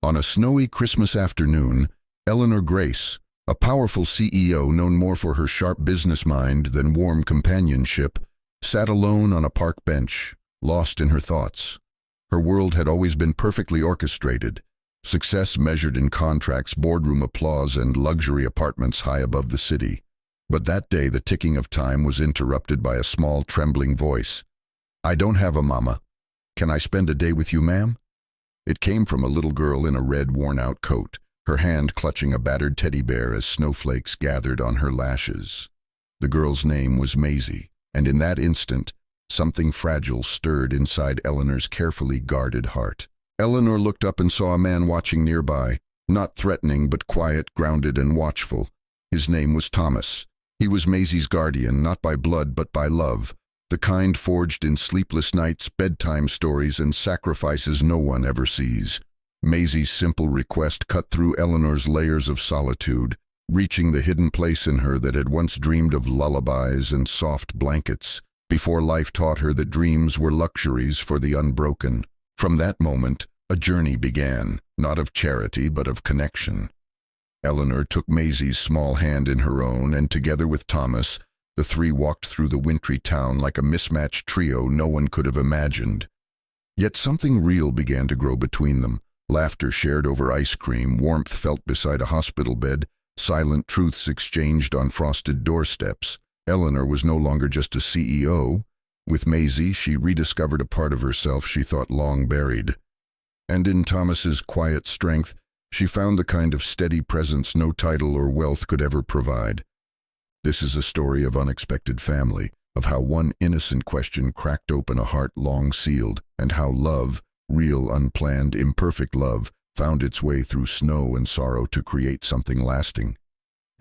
On a snowy Christmas afternoon, Eleanor Grace, a powerful CEO known more for her sharp business mind than warm companionship, sat alone on a park bench, lost in her thoughts. Her world had always been perfectly orchestrated, success measured in contracts, boardroom applause, and luxury apartments high above the city. But that day the ticking of time was interrupted by a small, trembling voice. "I don't have a mama. Can I spend a day with you, ma'am?" It came from a little girl in a red, worn-out coat, her hand clutching a battered teddy bear as snowflakes gathered on her lashes. The girl's name was Maisie, and in that instant, something fragile stirred inside Eleanor's carefully guarded heart. Eleanor looked up and saw a man watching nearby, not threatening but quiet, grounded, and watchful. His name was Thomas. He was Maisie's guardian, not by blood but by love, the kind forged in sleepless nights, bedtime stories, and sacrifices no one ever sees. Maisie's simple request cut through Eleanor's layers of solitude, reaching the hidden place in her that had once dreamed of lullabies and soft blankets, before life taught her that dreams were luxuries for the unbroken. From that moment, a journey began, not of charity but of connection. Eleanor took Maisie's small hand in her own, and together with Thomas, the three walked through the wintry town like a mismatched trio no one could have imagined. Yet something real began to grow between them. Laughter shared over ice cream, warmth felt beside a hospital bed, silent truths exchanged on frosted doorsteps. Eleanor was no longer just a CEO. With Maisie, she rediscovered a part of herself she thought long buried. And in Thomas's quiet strength, she found the kind of steady presence no title or wealth could ever provide. This is a story of unexpected family, of how one innocent question cracked open a heart long sealed, and how love, real, unplanned, imperfect love, found its way through snow and sorrow to create something lasting.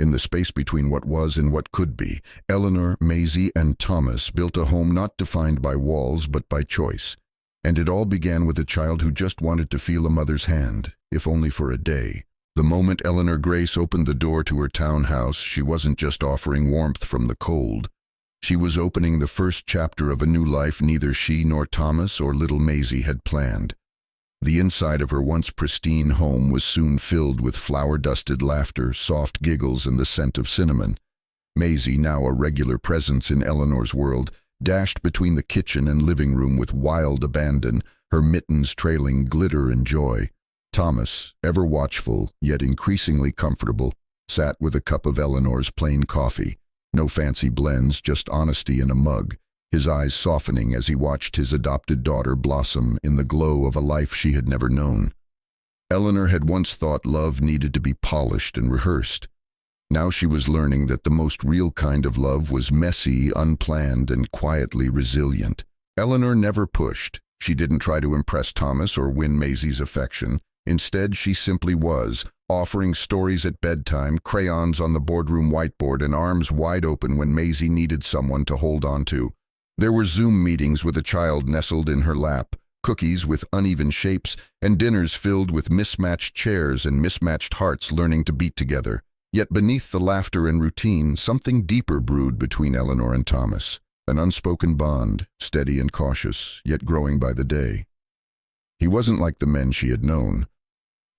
In the space between what was and what could be, Eleanor, Maisie, and Thomas built a home not defined by walls but by choice. And it all began with a child who just wanted to feel a mother's hand, if only for a day. The moment Eleanor Grace opened the door to her townhouse, she wasn't just offering warmth from the cold. She was opening the first chapter of a new life neither she nor Thomas or little Maisie had planned. The inside of her once pristine home was soon filled with flower-dusted laughter, soft giggles, and the scent of cinnamon. Maisie, now a regular presence in Eleanor's world, dashed between the kitchen and living room with wild abandon, her mittens trailing glitter and joy. Thomas, ever watchful, yet increasingly comfortable, sat with a cup of Eleanor's plain coffee. No fancy blends, just honesty in a mug, his eyes softening as he watched his adopted daughter blossom in the glow of a life she had never known. Eleanor had once thought love needed to be polished and rehearsed. Now she was learning that the most real kind of love was messy, unplanned, and quietly resilient. Eleanor never pushed. She didn't try to impress Thomas or win Maisie's affection. Instead, she simply was, offering stories at bedtime, crayons on the boardroom whiteboard, and arms wide open when Maisie needed someone to hold on to. There were Zoom meetings with a child nestled in her lap, cookies with uneven shapes, and dinners filled with mismatched chairs and mismatched hearts learning to beat together. Yet beneath the laughter and routine, something deeper brewed between Eleanor and Thomas, an unspoken bond, steady and cautious, yet growing by the day. He wasn't like the men she had known.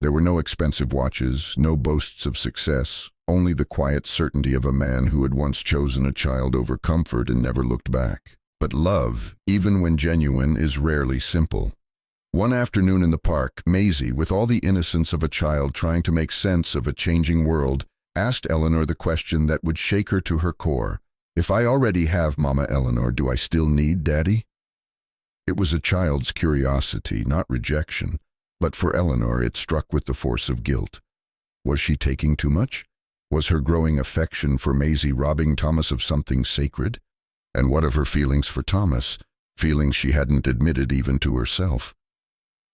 There were no expensive watches, no boasts of success, only the quiet certainty of a man who had once chosen a child over comfort and never looked back. But love, even when genuine, is rarely simple. One afternoon in the park, Maisie, with all the innocence of a child trying to make sense of a changing world, asked Eleanor the question that would shake her to her core. "If I already have Mama Eleanor, do I still need Daddy?" It was a child's curiosity, not rejection, but for Eleanor it struck with the force of guilt. Was she taking too much? Was her growing affection for Maisie robbing Thomas of something sacred? And what of her feelings for Thomas, feelings she hadn't admitted even to herself?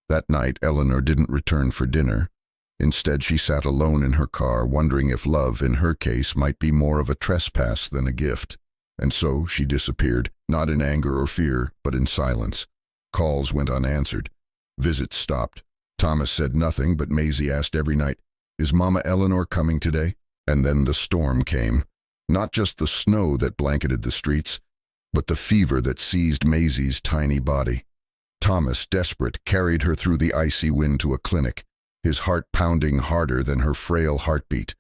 That night, Eleanor didn't return for dinner. Instead, she sat alone in her car, wondering if love, in her case, might be more of a trespass than a gift. And so she disappeared, not in anger or fear, but in silence. Calls went unanswered. Visits stopped. Thomas said nothing, but Maisie asked every night, "Is Mama Eleanor coming today?" And then the storm came. Not just the snow that blanketed the streets, but the fever that seized Maisie's tiny body. Thomas, desperate, carried her through the icy wind to a clinic. his heart pounding harder than her frail heartbeat.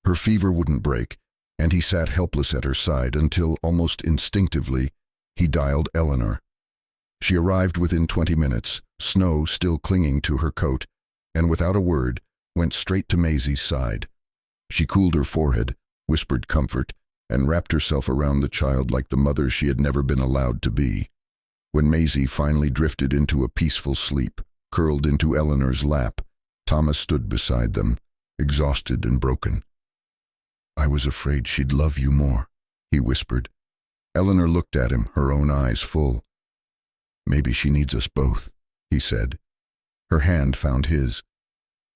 Her fever wouldn't break, and he sat helpless at her side until, almost instinctively, he dialed Eleanor. She arrived within 20 minutes, snow still clinging to her coat, and without a word, went straight to Maisie's side. She cooled her forehead, whispered comfort, and wrapped herself around the child like the mother she had never been allowed to be. When Maisie finally drifted into a peaceful sleep, curled into Eleanor's lap, Thomas stood beside them, exhausted and broken. "I was afraid she'd love you more," he whispered. Eleanor looked at him, her own eyes full. "Maybe she needs us both," he said. Her hand found his.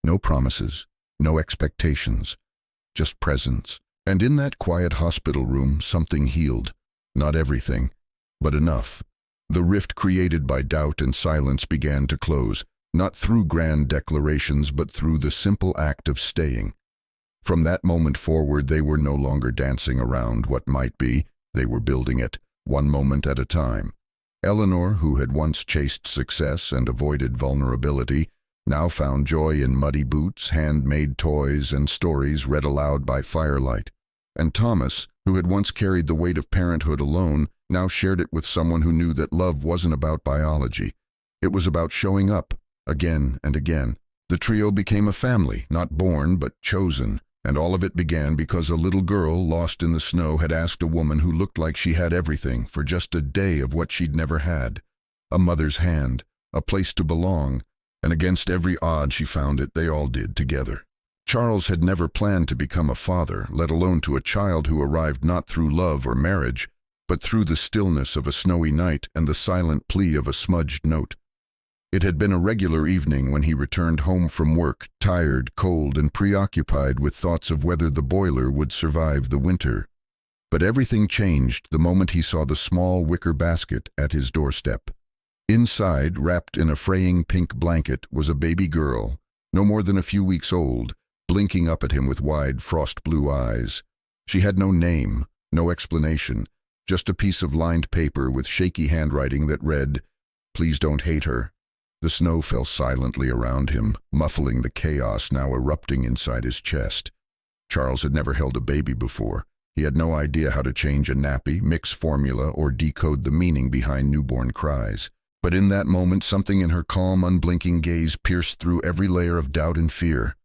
No promises, no expectations, just presence. And in that quiet hospital room, something healed. Not everything, but enough. The rift created by doubt and silence began to close, not through grand declarations, but through the simple act of staying. From that moment forward, they were no longer dancing around what might be. They were building it, one moment at a time. Eleanor, who had once chased success and avoided vulnerability, now found joy in muddy boots, handmade toys, and stories read aloud by firelight. And Thomas, who had once carried the weight of parenthood alone, now shared it with someone who knew that love wasn't about biology. It was about showing up, again and again. The trio became a family, not born but chosen, and all of it began because a little girl, lost in the snow, had asked a woman who looked like she had everything for just a day of what she'd never had. A mother's hand, a place to belong, and against every odd she found it, they all did together. Charles had never planned to become a father, let alone to a child who arrived not through love or marriage, but through the stillness of a snowy night and the silent plea of a smudged note. It had been a regular evening when he returned home from work, tired, cold, and preoccupied with thoughts of whether the boiler would survive the winter. But everything changed the moment he saw the small wicker basket at his doorstep. Inside, wrapped in a fraying pink blanket, was a baby girl, no more than a few weeks old, blinking up at him with wide, frost-blue eyes. She had no name, no explanation, just a piece of lined paper with shaky handwriting that read, "Please don't hate her." The snow fell silently around him, muffling the chaos now erupting inside his chest. Charles had never held a baby before. He had no idea how to change a nappy, mix formula, or decode the meaning behind newborn cries. But in that moment, something in her calm, unblinking gaze pierced through every layer of doubt and fear.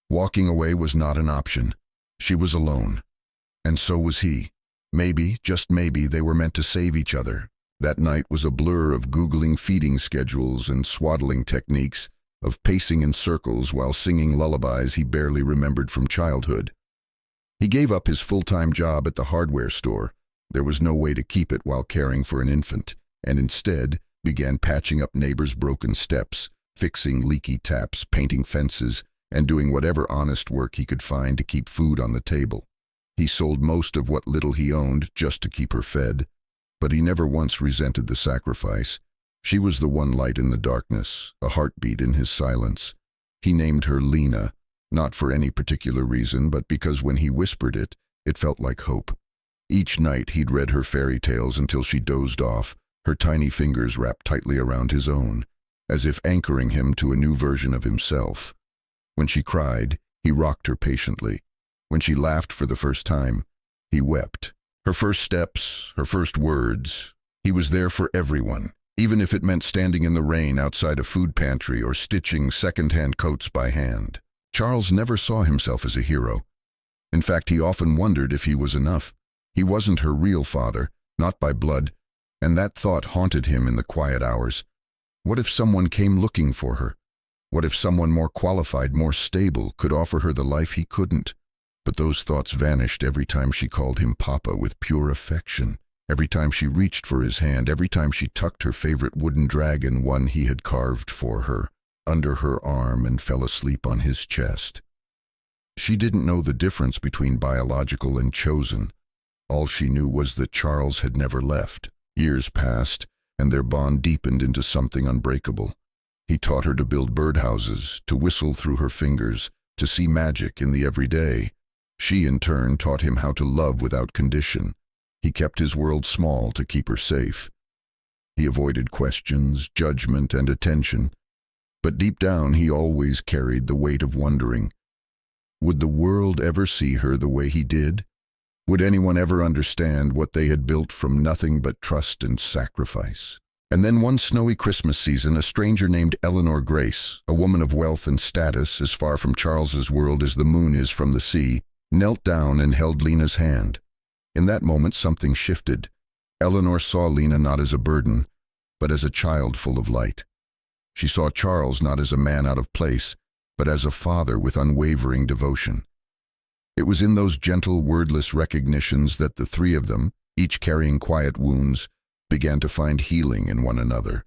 Walking away was not an option. She was alone. And so was he. Maybe, just maybe, they were meant to save each other. That night was a blur of Googling feeding schedules and swaddling techniques, of pacing in circles while singing lullabies he barely remembered from childhood. He gave up his full-time job at the hardware store. There was no way to keep it while caring for an infant, and instead began patching up neighbors' broken steps, fixing leaky taps, painting fences, and doing whatever honest work he could find to keep food on the table. He sold most of what little he owned just to keep her fed, but he never once resented the sacrifice. She was the one light in the darkness, a heartbeat in his silence. He named her Lena, not for any particular reason, but because when he whispered it, it felt like hope. Each night he'd read her fairy tales until she dozed off, her tiny fingers wrapped tightly around his own, as if anchoring him to a new version of himself. When she cried, he rocked her patiently. When she laughed for the first time, he wept. Her first steps, her first words, he was there for everyone, even if it meant standing in the rain outside a food pantry or stitching second-hand coats by hand. Charles never saw himself as a hero. In fact, he often wondered if he was enough. He wasn't her real father, not by blood, and that thought haunted him in the quiet hours. What if someone came looking for her? What if someone more qualified, more stable, could offer her the life he couldn't? But those thoughts vanished every time she called him Papa with pure affection, every time she reached for his hand, every time she tucked her favorite wooden dragon, one he had carved for her, under her arm and fell asleep on his chest. She didn't know the difference between biological and chosen. All she knew was that Charles had never left. Years passed, and their bond deepened into something unbreakable. He taught her to build birdhouses, to whistle through her fingers, to see magic in the everyday. She, in turn, taught him how to love without condition. He kept his world small to keep her safe. He avoided questions, judgment, and attention. But deep down he always carried the weight of wondering. Would the world ever see her the way he did? Would anyone ever understand what they had built from nothing but trust and sacrifice? And then one snowy Christmas season, a stranger named Eleanor Grace, a woman of wealth and status as far from Charles's world as the moon is from the sea, knelt down and held Lena's hand. In that moment something shifted. Eleanor saw Lena not as a burden, but as a child full of light. She saw Charles not as a man out of place, but as a father with unwavering devotion. It was in those gentle, wordless recognitions that the three of them, each carrying quiet wounds, began to find healing in one another.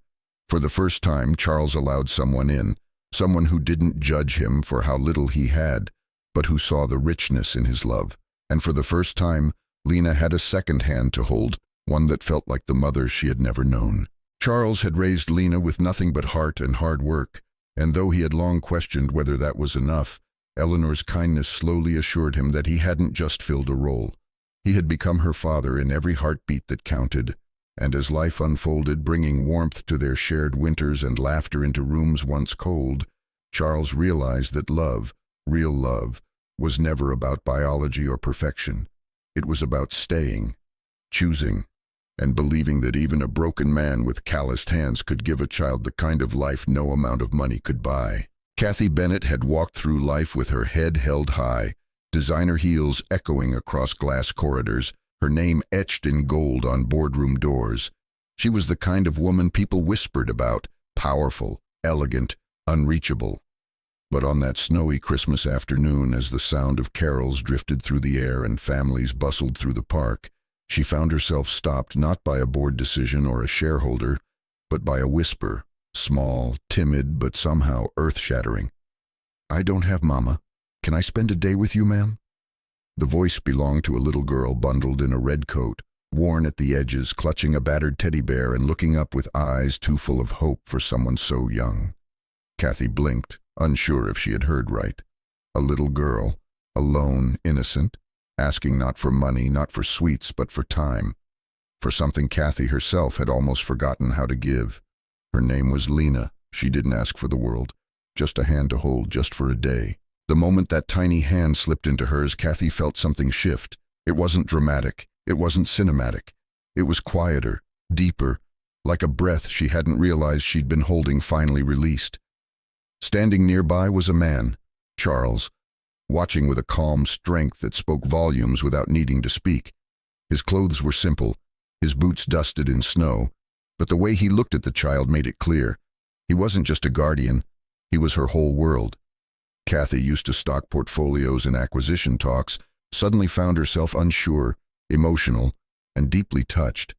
For the first time, Charles allowed someone in, someone who didn't judge him for how little he had, but who saw the richness in his love. And for the first time, Lena had a second hand to hold, one that felt like the mother she had never known. Charles had raised Lena with nothing but heart and hard work, and though he had long questioned whether that was enough, Eleanor's kindness slowly assured him that he hadn't just filled a role. He had become her father in every heartbeat that counted, and as life unfolded, bringing warmth to their shared winters and laughter into rooms once cold, Charles realized that love, real love, was never about biology or perfection. It was about staying, choosing, and believing that even a broken man with calloused hands could give a child the kind of life no amount of money could buy. Kathy Bennett had walked through life with her head held high, designer heels echoing across glass corridors, her name etched in gold on boardroom doors. She was the kind of woman people whispered about, powerful, elegant, unreachable. But on that snowy Christmas afternoon, as the sound of carols drifted through the air and families bustled through the park, she found herself stopped not by a board decision or a shareholder, but by a whisper, small, timid, but somehow earth-shattering. "I don't have Mama. Can I spend a day with you, ma'am?" The voice belonged to a little girl bundled in a red coat, worn at the edges, clutching a battered teddy bear and looking up with eyes too full of hope for someone so young. Kathy blinked, unsure if she had heard right. A little girl, alone, innocent, asking not for money, not for sweets, but for time, for something Kathy herself had almost forgotten how to give. Her name was Lena. She didn't ask for the world, just a hand to hold, just for a day. The moment that tiny hand slipped into hers, Kathy felt something shift. It wasn't dramatic. It wasn't cinematic. It was quieter, deeper, like a breath she hadn't realized she'd been holding finally released. Standing nearby was a man, Charles, watching with a calm strength that spoke volumes without needing to speak. His clothes were simple, his boots dusted in snow, but the way he looked at the child made it clear. He wasn't just a guardian, he was her whole world. Kathy, used to stock portfolios and acquisition talks, suddenly found herself unsure, emotional, and deeply touched.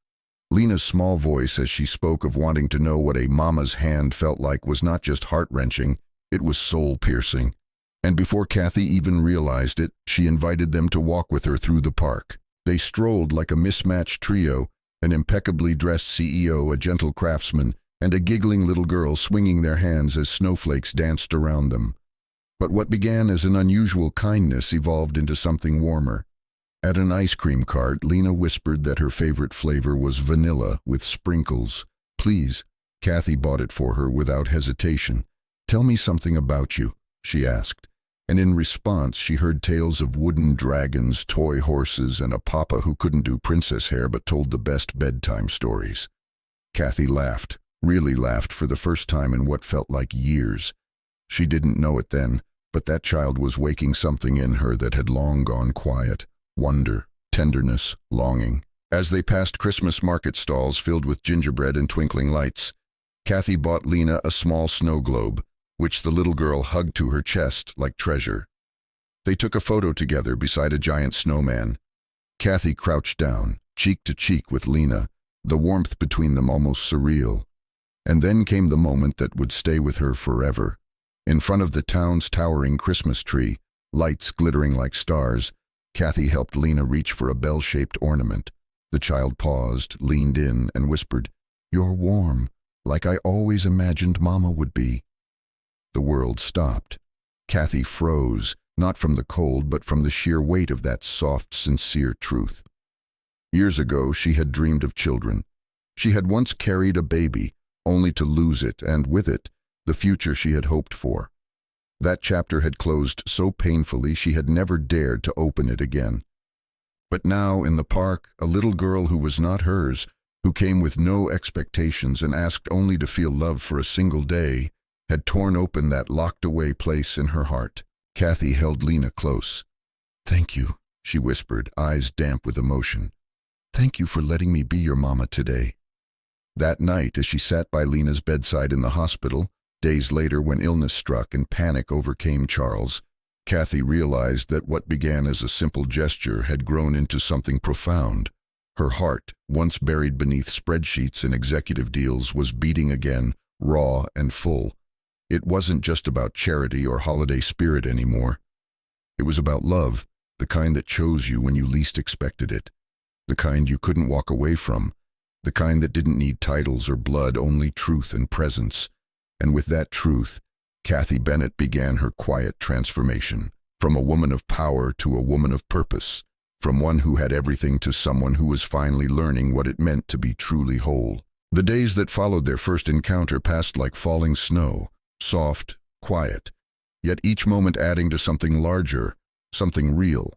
Lena's small voice as she spoke of wanting to know what a mama's hand felt like was not just heart-wrenching, it was soul-piercing. And before Kathy even realized it, she invited them to walk with her through the park. They strolled like a mismatched trio, an impeccably dressed CEO, a gentle craftsman, and a giggling little girl swinging their hands as snowflakes danced around them. But what began as an unusual kindness evolved into something warmer. At an ice cream cart, Lena whispered that her favorite flavor was vanilla with sprinkles. "Please." Kathy bought it for her without hesitation. "Tell me something about you," she asked. And in response, she heard tales of wooden dragons, toy horses, and a papa who couldn't do princess hair but told the best bedtime stories. Kathy laughed, really laughed for the first time in what felt like years. She didn't know it then, but that child was waking something in her that had long gone quiet. Wonder, tenderness, longing. As they passed Christmas market stalls filled with gingerbread and twinkling lights, Kathy bought Lena a small snow globe, which the little girl hugged to her chest like treasure. They took a photo together beside a giant snowman. Kathy crouched down, cheek to cheek with Lena, the warmth between them almost surreal. And then came the moment that would stay with her forever. In front of the town's towering Christmas tree, lights glittering like stars, Kathy helped Lena reach for a bell-shaped ornament. The child paused, leaned in, and whispered, "You're warm, like I always imagined Mama would be." The world stopped. Kathy froze, not from the cold, but from the sheer weight of that soft, sincere truth. Years ago, she had dreamed of children. She had once carried a baby, only to lose it, and with it, the future she had hoped for. That chapter had closed so painfully she had never dared to open it again. But now, in the park, a little girl who was not hers, who came with no expectations and asked only to feel love for a single day, had torn open that locked-away place in her heart. Kathy held Lena close. "Thank you," she whispered, eyes damp with emotion. "Thank you for letting me be your mama today." That night, as she sat by Lena's bedside in the hospital, days later when illness struck and panic overcame Charles, Kathy realized that what began as a simple gesture had grown into something profound. Her heart, once buried beneath spreadsheets and executive deals, was beating again, raw and full. It wasn't just about charity or holiday spirit anymore. It was about love, the kind that chose you when you least expected it, the kind you couldn't walk away from, the kind that didn't need titles or blood, only truth and presence. And with that truth, Kathy Bennett began her quiet transformation, from a woman of power to a woman of purpose, from one who had everything to someone who was finally learning what it meant to be truly whole. The days that followed their first encounter passed like falling snow, soft, quiet, yet each moment adding to something larger, something real.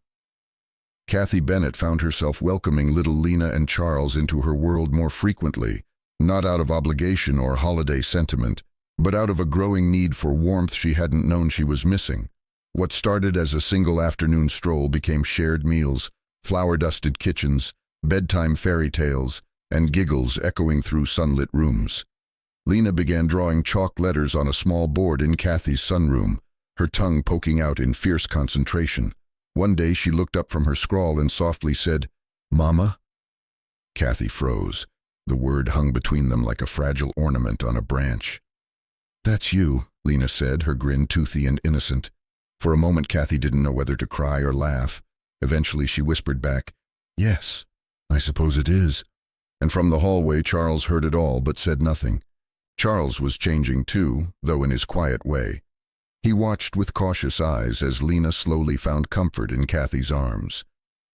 Kathy Bennett found herself welcoming little Lena and Charles into her world more frequently, not out of obligation or holiday sentiment, but out of a growing need for warmth she hadn't known she was missing. What started as a single afternoon stroll became shared meals, flower-dusted kitchens, bedtime fairy tales, and giggles echoing through sunlit rooms. Lena began drawing chalk letters on a small board in Kathy's sunroom, her tongue poking out in fierce concentration. One day she looked up from her scrawl and softly said, "Mama?" Kathy froze. The word hung between them like a fragile ornament on a branch. "That's you," Lena said, her grin toothy and innocent. For a moment Kathy didn't know whether to cry or laugh. Eventually she whispered back, "Yes, I suppose it is." And from the hallway Charles heard it all but said nothing. Charles was changing too, though in his quiet way. He watched with cautious eyes as Lena slowly found comfort in Kathy's arms.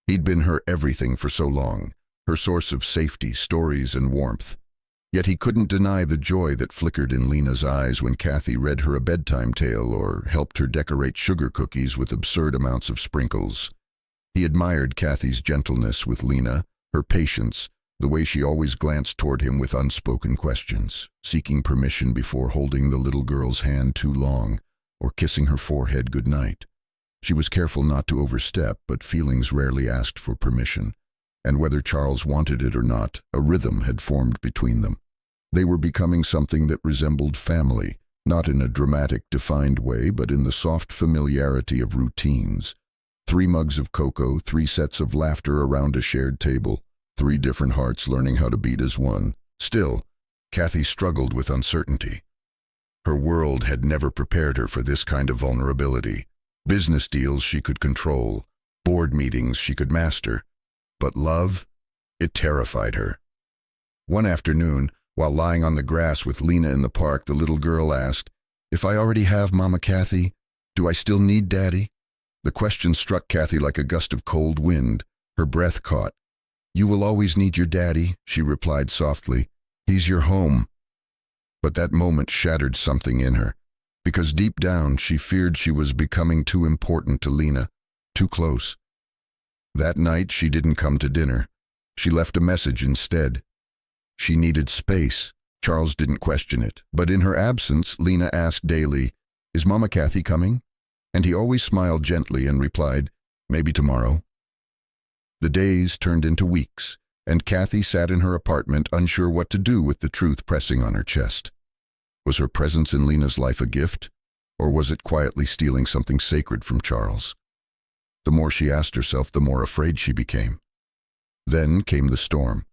He'd been her everything for so long, her source of safety, stories, and warmth. Yet he couldn't deny the joy that flickered in Lena's eyes when Kathy read her a bedtime tale or helped her decorate sugar cookies with absurd amounts of sprinkles. He admired Kathy's gentleness with Lena, her patience, the way she always glanced toward him with unspoken questions, seeking permission before holding the little girl's hand too long or kissing her forehead goodnight. She was careful not to overstep, but feelings rarely asked for permission. And whether Charles wanted it or not, a rhythm had formed between them. They were becoming something that resembled family, not in a dramatic, defined way, but in the soft familiarity of routines. 3 mugs of cocoa, 3 sets of laughter around a shared table, 3 different hearts learning how to beat as one. Still, Kathy struggled with uncertainty. Her world had never prepared her for this kind of vulnerability. Business deals she could control, board meetings she could master. But love, it terrified her. One afternoon, while lying on the grass with Lena in the park, the little girl asked, "If I already have Mama Kathy, do I still need Daddy?" The question struck Kathy like a gust of cold wind. Her breath caught. "You will always need your daddy," she replied softly. "He's your home." But that moment shattered something in her, because deep down she feared she was becoming too important to Lena, too close. That night she didn't come to dinner. She left a message instead. She needed space. Charles didn't question it, but in her absence, Lena asked daily, "Is Mama Kathy coming?" And he always smiled gently and replied, "Maybe tomorrow." The days turned into weeks, and Kathy sat in her apartment unsure what to do with the truth pressing on her chest. Was her presence in Lena's life a gift, or was it quietly stealing something sacred from Charles? The more she asked herself, the more afraid she became. Then came the storm.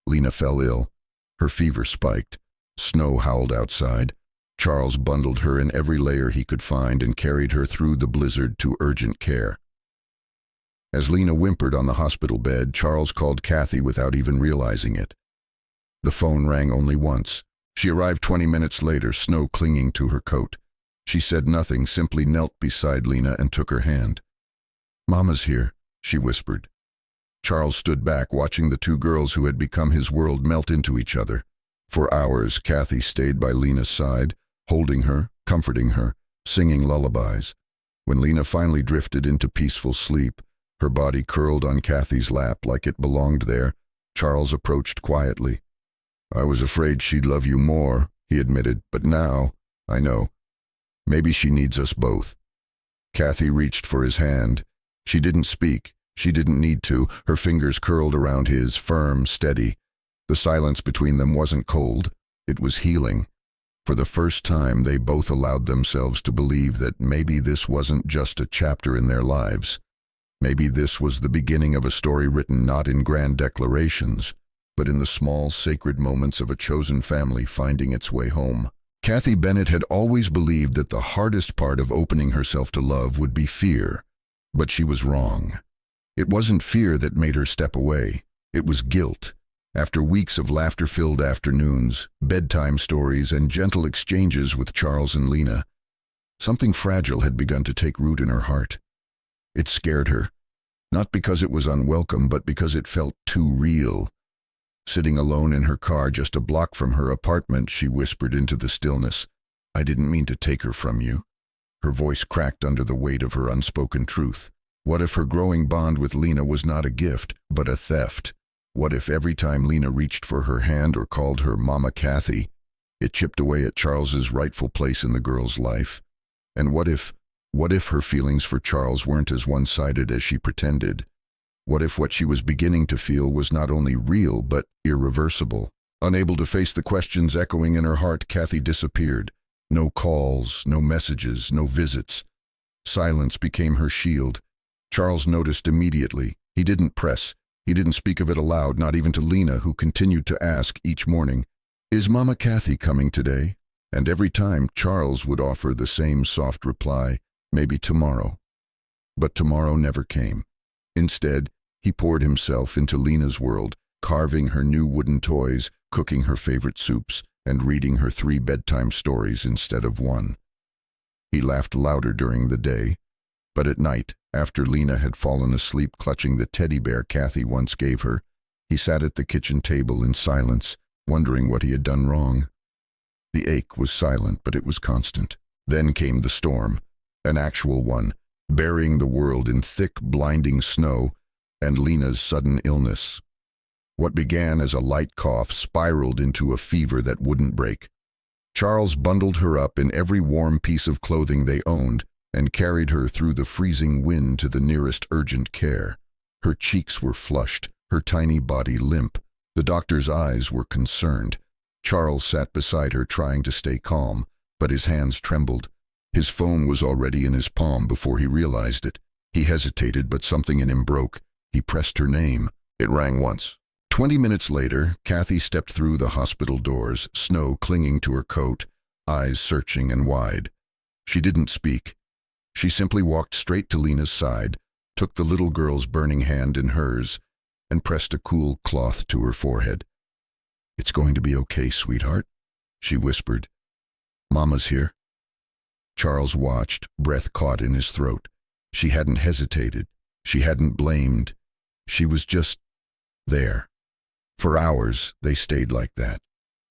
Lena fell ill. Her fever spiked. Snow howled outside. Charles bundled her in every layer he could find and carried her through the blizzard to urgent care. As Lena whimpered on the hospital bed, Charles called Kathy without even realizing it. The phone rang only once. She arrived 20 minutes later, snow clinging to her coat. She said nothing, simply knelt beside Lena and took her hand. "Mama's here," she whispered. Charles stood back, watching the 2 girls who had become his world melt into each other. For hours, Kathy stayed by Lena's side, holding her, comforting her, singing lullabies. When Lena finally drifted into peaceful sleep, her body curled on Kathy's lap like it belonged there, Charles approached quietly. "I was afraid she'd love you more," he admitted, "but now, I know. Maybe she needs us both." Kathy reached for his hand. She didn't speak. She didn't need to. Her fingers curled around his, firm, steady. The silence between them wasn't cold. It was healing. For the first time, they both allowed themselves to believe that maybe this wasn't just a chapter in their lives. Maybe this was the beginning of a story written not in grand declarations, but in the small, sacred moments of a chosen family finding its way home. Kathy Bennett had always believed that the hardest part of opening herself to love would be fear, but she was wrong. It wasn't fear that made her step away. It was guilt. After weeks of laughter-filled afternoons, bedtime stories, and gentle exchanges with Charles and Lena, something fragile had begun to take root in her heart. It scared her, not because it was unwelcome, but because it felt too real. Sitting alone in her car just a block from her apartment, she whispered into the stillness, "I didn't mean to take her from you." Her voice cracked under the weight of her unspoken truth. What if her growing bond with Lena was not a gift, but a theft? What if every time Lena reached for her hand or called her Mama Kathy, it chipped away at Charles's rightful place in the girl's life? And what if her feelings for Charles weren't as one-sided as she pretended? What if what she was beginning to feel was not only real, but irreversible? Unable to face the questions echoing in her heart, Kathy disappeared. No calls, no messages, no visits. Silence became her shield. Charles noticed immediately. He didn't press. He didn't speak of it aloud, not even to Lena, who continued to ask each morning, "Is Mama Kathy coming today?" And every time, Charles would offer the same soft reply, "Maybe tomorrow." But tomorrow never came. Instead, he poured himself into Lena's world, carving her new wooden toys, cooking her favorite soups, and reading her 3 bedtime stories instead of 1. He laughed louder during the day, but at night, after Lena had fallen asleep clutching the teddy bear Kathy once gave her, he sat at the kitchen table in silence, wondering what he had done wrong. The ache was silent, but it was constant. Then came the storm, an actual one, burying the world in thick, blinding snow, and Lena's sudden illness. What began as a light cough spiraled into a fever that wouldn't break. Charles bundled her up in every warm piece of clothing they owned and carried her through the freezing wind to the nearest urgent care. Her cheeks were flushed, her tiny body limp. The doctor's eyes were concerned. Charles sat beside her trying to stay calm, but his hands trembled. His phone was already in his palm before he realized it. He hesitated, but something in him broke. He pressed her name. It rang once. 20 minutes later, Kathy stepped through the hospital doors, snow clinging to her coat, eyes searching and wide. She didn't speak. She simply walked straight to Lena's side, took the little girl's burning hand in hers, and pressed a cool cloth to her forehead. "It's going to be okay, sweetheart," she whispered. "Mama's here." Charles watched, breath caught in his throat. She hadn't hesitated. She hadn't blamed. She was just there. For hours, they stayed like that.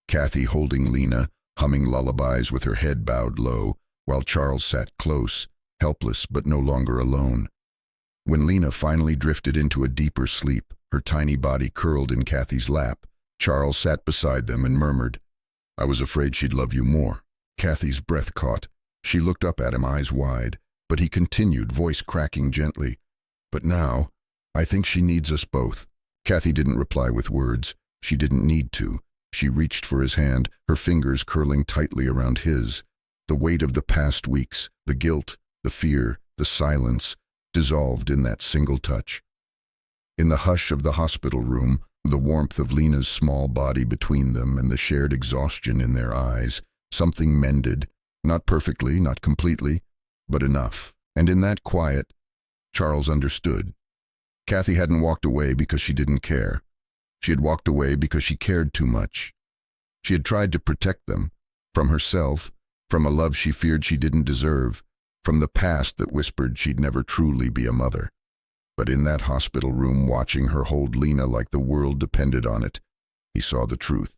Kathy holding Lena, humming lullabies with her head bowed low, while Charles sat close, helpless but no longer alone. When Lena finally drifted into a deeper sleep, her tiny body curled in Kathy's lap, Charles sat beside them and murmured, "I was afraid she'd love you more." Kathy's breath caught. She looked up at him, eyes wide, but he continued, voice cracking gently, "But now, I think she needs us both." Kathy didn't reply with words. She didn't need to. She reached for his hand, her fingers curling tightly around his. The weight of the past weeks, the guilt, the fear, the silence, dissolved in that single touch. In the hush of the hospital room, the warmth of Lena's small body between them and the shared exhaustion in their eyes, something mended, not perfectly, not completely, but enough. And in that quiet, Charles understood. Kathy hadn't walked away because she didn't care. She had walked away because she cared too much. She had tried to protect them, from herself, from a love she feared she didn't deserve, from the past that whispered she'd never truly be a mother. But in that hospital room, watching her hold Lena like the world depended on it, he saw the truth.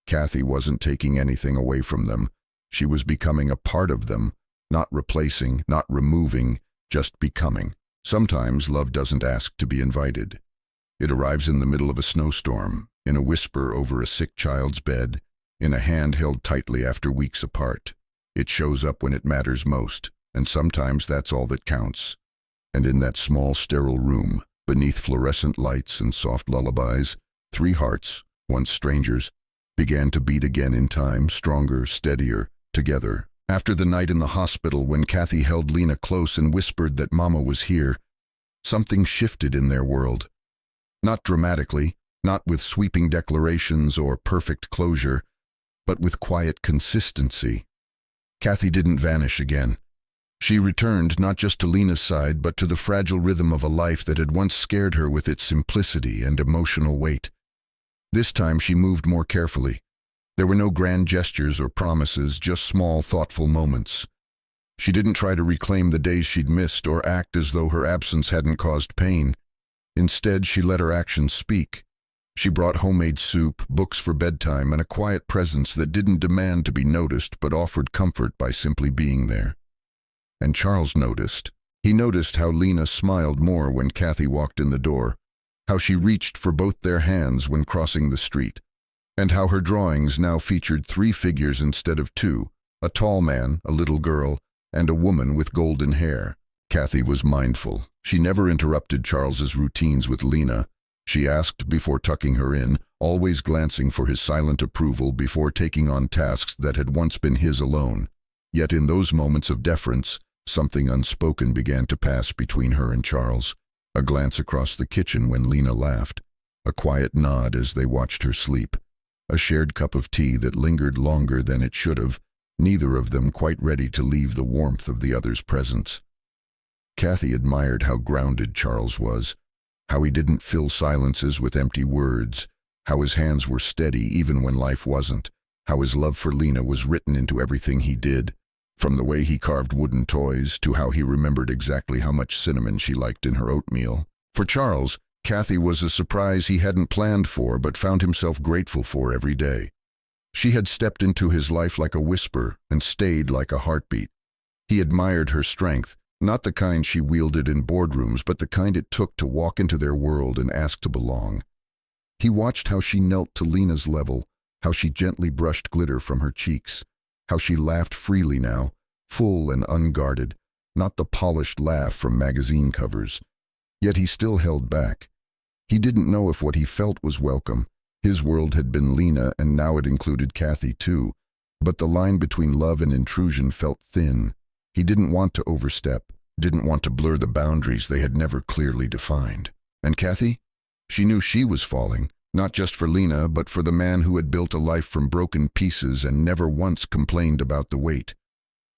Kathy wasn't taking anything away from them. She was becoming a part of them, not replacing, not removing, just becoming. Sometimes love doesn't ask to be invited. It arrives in the middle of a snowstorm, in a whisper over a sick child's bed, in a hand held tightly after weeks apart. It shows up when it matters most, and sometimes that's all that counts. And in that small, sterile room, beneath fluorescent lights and soft lullabies, 3 hearts, once strangers, began to beat again in time, stronger, steadier, together. After the night in the hospital when Kathy held Lena close and whispered that Mama was here, something shifted in their world. Not dramatically, not with sweeping declarations or perfect closure, but with quiet consistency. Kathy didn't vanish again. She returned not just to Lena's side, but to the fragile rhythm of a life that had once scared her with its simplicity and emotional weight. This time she moved more carefully. There were no grand gestures or promises, just small, thoughtful moments. She didn't try to reclaim the days she'd missed or act as though her absence hadn't caused pain. Instead, she let her actions speak. She brought homemade soup, books for bedtime, and a quiet presence that didn't demand to be noticed but offered comfort by simply being there. And Charles noticed. He noticed how Lena smiled more when Kathy walked in the door, how she reached for both their hands when crossing the street, and how her drawings now featured 3 figures instead of 2, a tall man, a little girl, and a woman with golden hair. Kathy was mindful. She never interrupted Charles's routines with Lena. She asked before tucking her in, always glancing for his silent approval before taking on tasks that had once been his alone. Yet in those moments of deference, something unspoken began to pass between her and Charles. A glance across the kitchen when Lena laughed, a quiet nod as they watched her sleep, a shared cup of tea that lingered longer than it should have, neither of them quite ready to leave the warmth of the other's presence. Kathy admired how grounded Charles was, how he didn't fill silences with empty words, how his hands were steady even when life wasn't, how his love for Lena was written into everything he did, from the way he carved wooden toys to how he remembered exactly how much cinnamon she liked in her oatmeal. For Charles, Kathy was a surprise he hadn't planned for but found himself grateful for every day. She had stepped into his life like a whisper and stayed like a heartbeat. He admired her strength, not the kind she wielded in boardrooms, but the kind it took to walk into their world and ask to belong. He watched how she knelt to Lena's level, how she gently brushed glitter from her cheeks, how she laughed freely now, full and unguarded, not the polished laugh from magazine covers. Yet he still held back. He didn't know if what he felt was welcome. His world had been Lena, and now it included Kathy too. But the line between love and intrusion felt thin. He didn't want to overstep, didn't want to blur the boundaries they had never clearly defined. And Kathy? She knew she was falling, not just for Lena, but for the man who had built a life from broken pieces and never once complained about the weight.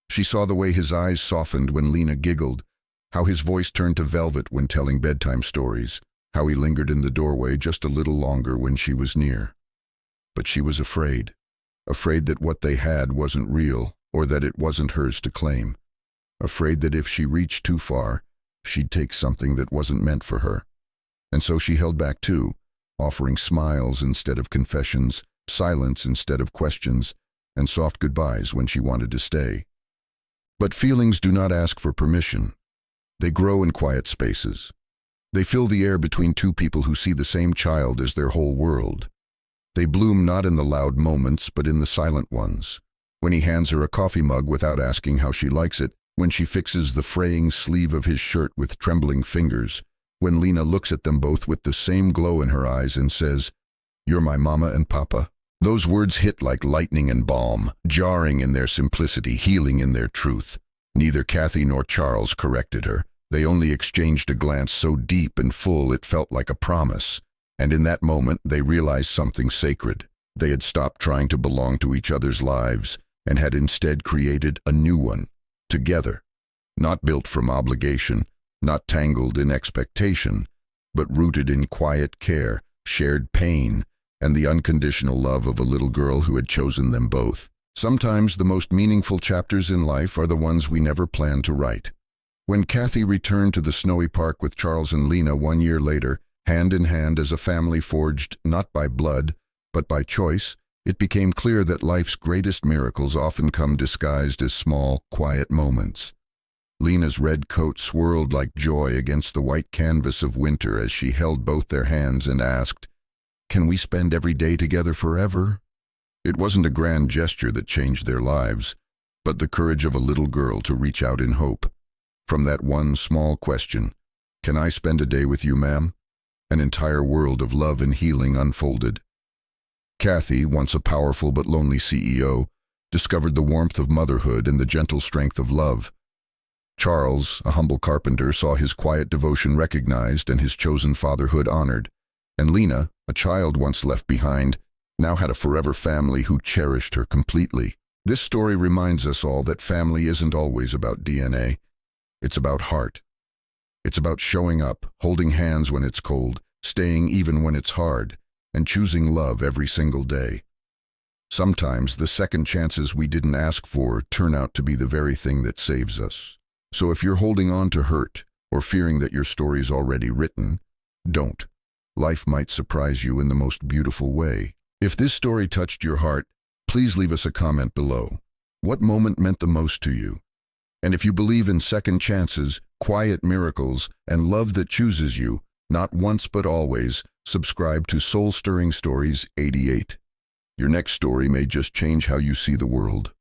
She saw the way his eyes softened when Lena giggled, how his voice turned to velvet when telling bedtime stories, how he lingered in the doorway just a little longer when she was near. But she was afraid that what they had wasn't real, or that it wasn't hers to claim. Afraid that if she reached too far, she'd take something that wasn't meant for her. And so she held back too, offering smiles instead of confessions, silence instead of questions, and soft goodbyes when she wanted to stay. But feelings do not ask for permission. They grow in quiet spaces. They fill the air between 2 people who see the same child as their whole world. They bloom not in the loud moments, but in the silent ones. When he hands her a coffee mug without asking how she likes it, when she fixes the fraying sleeve of his shirt with trembling fingers, when Lena looks at them both with the same glow in her eyes and says, "You're my mama and papa." Those words hit like lightning and balm, jarring in their simplicity, healing in their truth. Neither Kathy nor Charles corrected her. They only exchanged a glance so deep and full it felt like a promise. And in that moment, they realized something sacred. They had stopped trying to belong to each other's lives and had instead created a new one, together. Not built from obligation, not tangled in expectation, but rooted in quiet care, shared pain, and the unconditional love of a little girl who had chosen them both. Sometimes the most meaningful chapters in life are the ones we never planned to write. When Kathy returned to the snowy park with Charles and Lena 1 year later, hand in hand as a family forged not by blood, but by choice, it became clear that life's greatest miracles often come disguised as small, quiet moments. Lena's red coat swirled like joy against the white canvas of winter as she held both their hands and asked, "Can we spend every day together forever?" It wasn't a grand gesture that changed their lives, but the courage of a little girl to reach out in hope. From that one small question, "Can I spend a day with you, ma'am?" an entire world of love and healing unfolded. Kathy, once a powerful but lonely CEO, discovered the warmth of motherhood and the gentle strength of love. Charles, a humble carpenter, saw his quiet devotion recognized and his chosen fatherhood honored. And Lena, a child once left behind, now had a forever family who cherished her completely. This story reminds us all that family isn't always about DNA. It's about heart. It's about showing up, holding hands when it's cold, staying even when it's hard, and choosing love every single day. Sometimes the second chances we didn't ask for turn out to be the very thing that saves us. So if you're holding on to hurt or fearing that your story's already written, don't. Life might surprise you in the most beautiful way. If this story touched your heart, please leave us a comment below. What moment meant the most to you? And if you believe in second chances, quiet miracles, and love that chooses you, not once but always, subscribe to Soul Stirring Stories 88. Your next story may just change how you see the world.